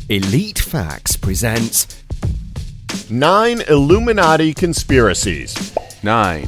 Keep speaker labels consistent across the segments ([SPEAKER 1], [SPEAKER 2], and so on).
[SPEAKER 1] Elite Facts presents
[SPEAKER 2] 9 Illuminati Conspiracies.
[SPEAKER 3] 9.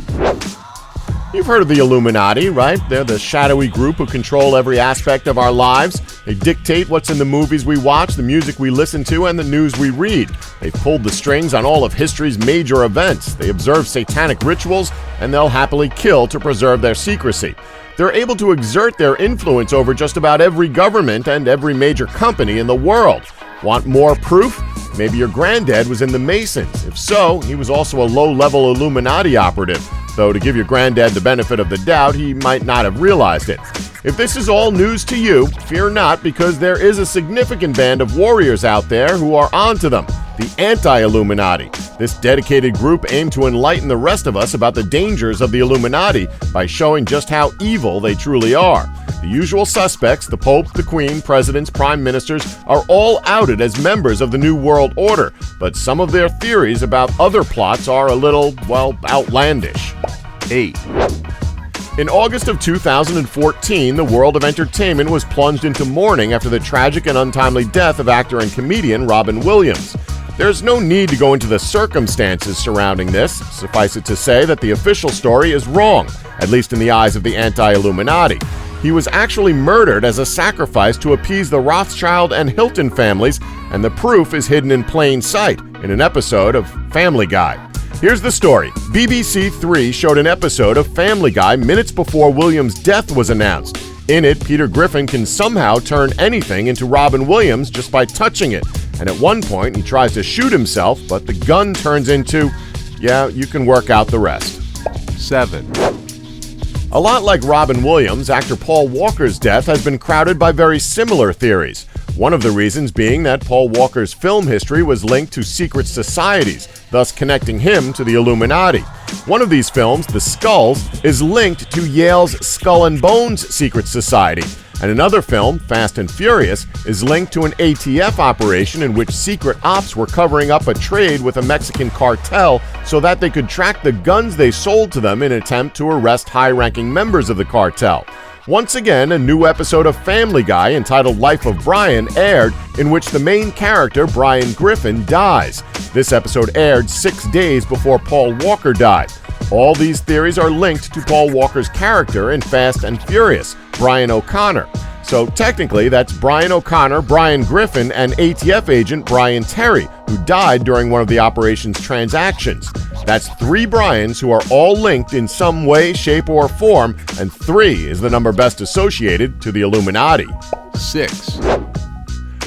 [SPEAKER 2] You've heard of the Illuminati, right? They're the shadowy group who control every aspect of our lives. They dictate what's in the movies we watch, the music we listen to, and the news we read. They've pulled the strings on all of history's major events. They observe satanic rituals, and they'll happily kill to preserve their secrecy. They're able to exert their influence over just about every government and every major company in the world. Want more proof? Maybe your granddad was in the Masons. If so, he was also a low-level Illuminati operative. Though to give your granddad the benefit of the doubt, he might not have realized it. If this is all news to you, fear not, because there is a significant band of warriors out there who are onto them, the Anti Illuminati. This dedicated group aimed to enlighten the rest of us about the dangers of the Illuminati by showing just how evil they truly are. The usual suspects, the Pope, the Queen, presidents, prime ministers, are all outed as members of the New World Order, but some of their theories about other plots are a little, well, outlandish.
[SPEAKER 3] 8.
[SPEAKER 2] In August of 2014, the world of entertainment was plunged into mourning after the tragic and untimely death of actor and comedian Robin Williams. There's no need to go into the circumstances surrounding this. Suffice it to say that the official story is wrong, at least in the eyes of the Anti-Illuminati. He was actually murdered as a sacrifice to appease the Rothschild and Hilton families, and the proof is hidden in plain sight in an episode of Family Guy. Here's the story. BBC 3 showed an episode of Family Guy minutes before Williams' death was announced. In it, Peter Griffin can somehow turn anything into Robin Williams just by touching it. And at one point, he tries to shoot himself, but the gun turns into, yeah, you can work out the rest.
[SPEAKER 3] 7.
[SPEAKER 2] A lot like Robin Williams, actor Paul Walker's death has been crowded by very similar theories. One of the reasons being that Paul Walker's film history was linked to secret societies, thus connecting him to the Illuminati. One of these films, The Skulls, is linked to Yale's Skull and Bones secret society. And another film, Fast and Furious, is linked to an ATF operation in which secret ops were covering up a trade with a Mexican cartel so that they could track the guns they sold to them in an attempt to arrest high-ranking members of the cartel. Once again, a new episode of Family Guy entitled Life of Brian aired, in which the main character, Brian Griffin, dies. This episode aired 6 days before Paul Walker died. All these theories are linked to Paul Walker's character in Fast and Furious, Brian O'Connor. So technically, that's Brian O'Connor, Brian Griffin, and ATF agent Brian Terry, who died during one of the operation's transactions. That's 3 Brians who are all linked in some way, shape, or form, and 3 is the number best associated to the Illuminati.
[SPEAKER 3] 6.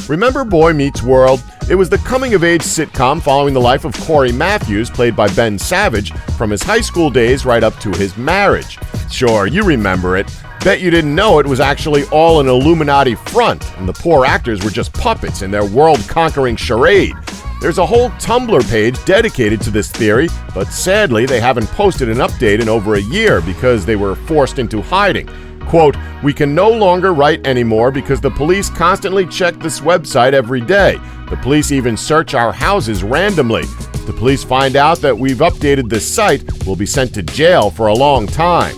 [SPEAKER 2] Remember Boy Meets World? It was the coming-of-age sitcom following the life of Corey Matthews, played by Ben Savage, from his high school days right up to his marriage. Sure, you remember it. Bet you didn't know it was actually all an Illuminati front, and the poor actors were just puppets in their world-conquering charade. There's a whole Tumblr page dedicated to this theory, but sadly they haven't posted an update in over a year because they were forced into hiding. Quote, "We can no longer write anymore because the police constantly check this website every day. The police even search our houses randomly. If the police find out that we've updated this site, we'll be sent to jail for a long time."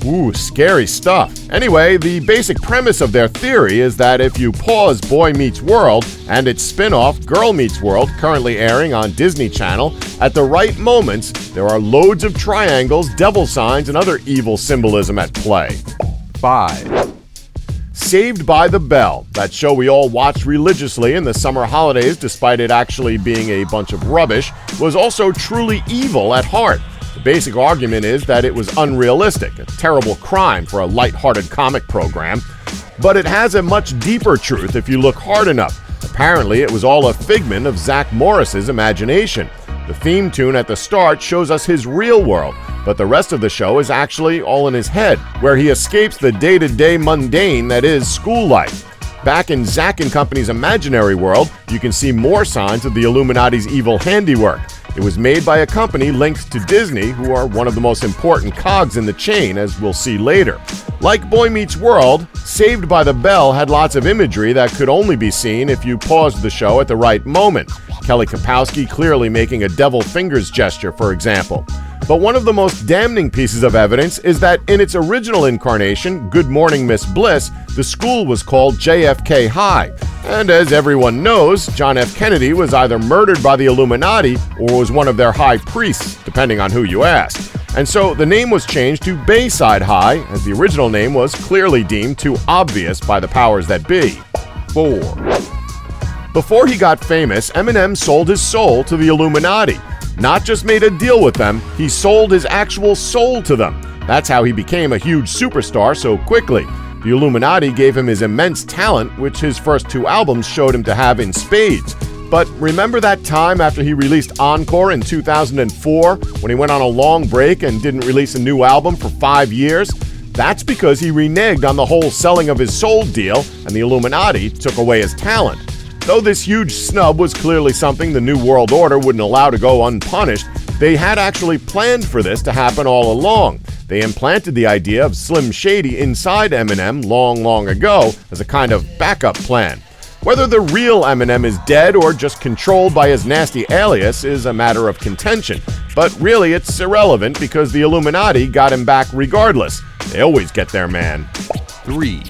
[SPEAKER 2] Ooh, scary stuff. Anyway, the basic premise of their theory is that if you pause Boy Meets World and its spin-off Girl Meets World, currently airing on Disney Channel, at the right moments, there are loads of triangles, devil signs, and other evil symbolism at play.
[SPEAKER 3] 5.
[SPEAKER 2] Saved by the Bell, that show we all watched religiously in the summer holidays despite it actually being a bunch of rubbish, was also truly evil at heart. The basic argument is that it was unrealistic, a terrible crime for a light-hearted comic program. But it has a much deeper truth if you look hard enough. Apparently, it was all a figment of Zach Morris's imagination. The theme tune at the start shows us his real world, but the rest of the show is actually all in his head, where he escapes the day-to-day mundane that is school life. Back in Zach and Company's imaginary world, you can see more signs of the Illuminati's evil handiwork. It was made by a company linked to Disney, who are one of the most important cogs in the chain, as we'll see later. Like Boy Meets World, Saved by the Bell had lots of imagery that could only be seen if you paused the show at the right moment. Kelly Kapowski clearly making a devil fingers gesture, for example. But one of the most damning pieces of evidence is that in its original incarnation, Good Morning Miss Bliss, the school was called JFK High. And as everyone knows, John F. Kennedy was either murdered by the Illuminati or was one of their high priests, depending on who you ask. And so the name was changed to Bayside High, as the original name was clearly deemed too obvious by the powers that be.
[SPEAKER 3] 4,
[SPEAKER 2] Before he got famous, Eminem sold his soul to the Illuminati. Not just made a deal with them, he sold his actual soul to them. That's how he became a huge superstar so quickly. The Illuminati gave him his immense talent, which his first 2 albums showed him to have in spades. But remember that time after he released Encore in 2004, when he went on a long break and didn't release a new album for 5 years? That's because he reneged on the whole selling of his soul deal, and the Illuminati took away his talent. Though this huge snub was clearly something the New World Order wouldn't allow to go unpunished, they had actually planned for this to happen all along. They implanted the idea of Slim Shady inside Eminem long ago as a kind of backup plan. Whether the real Eminem is dead or just controlled by his nasty alias is a matter of contention. But really it's irrelevant because the Illuminati got him back regardless. They always get their man.
[SPEAKER 3] 3,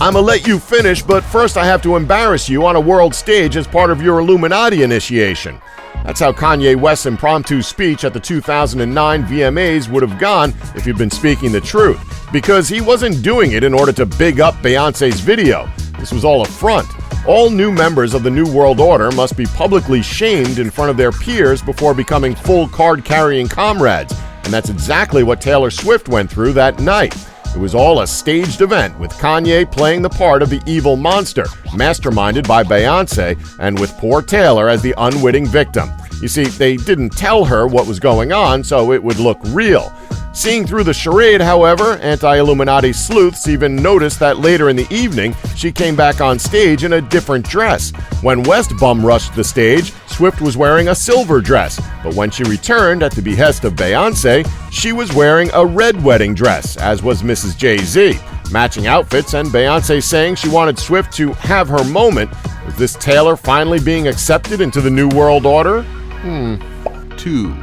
[SPEAKER 2] I'ma let you finish, but first I have to embarrass you on a world stage as part of your Illuminati initiation. That's how Kanye West's impromptu speech at the 2009 VMAs would have gone if he'd been speaking the truth, because he wasn't doing it in order to big up Beyoncé's video. This was all a front. All new members of the New World Order must be publicly shamed in front of their peers before becoming full card-carrying comrades, and that's exactly what Taylor Swift went through that night. It was all a staged event, with Kanye playing the part of the evil monster, masterminded by Beyoncé, and with poor Taylor as the unwitting victim. You see, they didn't tell her what was going on, so it would look real. Seeing through the charade, however, anti-Illuminati sleuths even noticed that later in the evening, she came back on stage in a different dress. When West bum-rushed the stage, Swift was wearing a silver dress, but when she returned at the behest of Beyoncé, she was wearing a red wedding dress, as was Mrs. Jay-Z. Matching outfits and Beyoncé saying she wanted Swift to have her moment. Was this Taylor finally being accepted into the New World Order?
[SPEAKER 3] 2,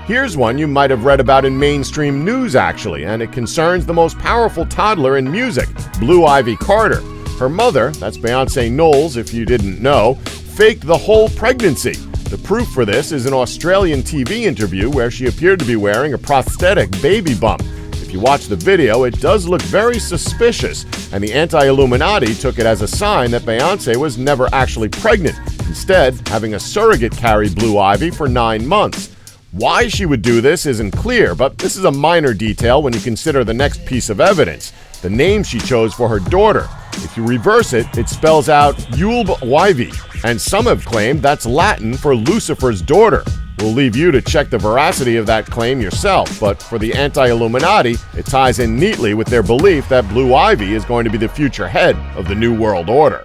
[SPEAKER 2] Here's one you might have read about in mainstream news, actually, and it concerns the most powerful toddler in music, Blue Ivy Carter. Her mother, that's Beyoncé Knowles if you didn't know, faked the whole pregnancy. The proof for this is an Australian TV interview where she appeared to be wearing a prosthetic baby bump. If you watch the video, it does look very suspicious, and the anti-Illuminati took it as a sign that Beyoncé was never actually pregnant, instead having a surrogate carry Blue Ivy for 9 months. Why she would do this isn't clear, but this is a minor detail when you consider the next piece of evidence, the name she chose for her daughter. If you reverse it, it spells out Yulb Ivy, and some have claimed that's Latin for Lucifer's daughter. We'll leave you to check the veracity of that claim yourself, but for the anti-Illuminati, it ties in neatly with their belief that Blue Ivy is going to be the future head of the New World Order.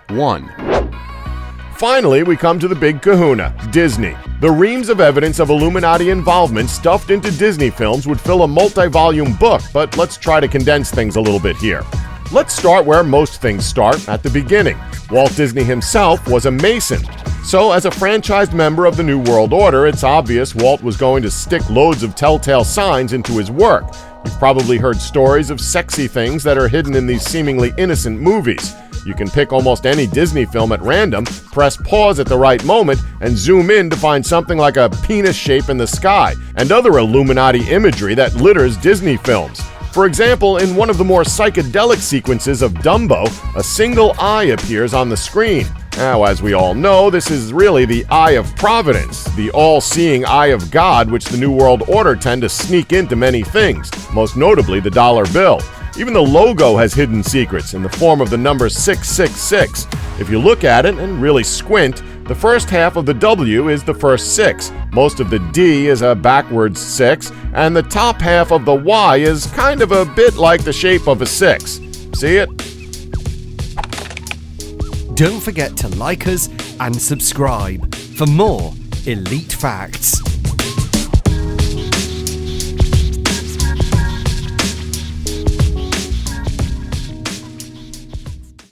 [SPEAKER 3] 1,
[SPEAKER 2] Finally, we come to the big kahuna, Disney. The reams of evidence of Illuminati involvement stuffed into Disney films would fill a multi-volume book, but let's try to condense things a little bit here. Let's start where most things start, at the beginning. Walt Disney himself was a Mason. So, as a franchised member of the New World Order, it's obvious Walt was going to stick loads of telltale signs into his work. You've probably heard stories of sexy things that are hidden in these seemingly innocent movies. You can pick almost any Disney film at random, press pause at the right moment, and zoom in to find something like a penis shape in the sky, and other Illuminati imagery that litters Disney films. For example, in one of the more psychedelic sequences of Dumbo, a single eye appears on the screen. Now, as we all know, this is really the Eye of Providence, the all-seeing Eye of God, which the New World Order tend to sneak into many things, most notably the dollar bill. Even the logo has hidden secrets in the form of the number 666. If you look at it and really squint, the first half of the W is the first 6, most of the D is a backwards 6, and the top half of the Y is kind of a bit like the shape of a 6. See it?
[SPEAKER 1] Don't forget to like us and subscribe for more Elite Facts.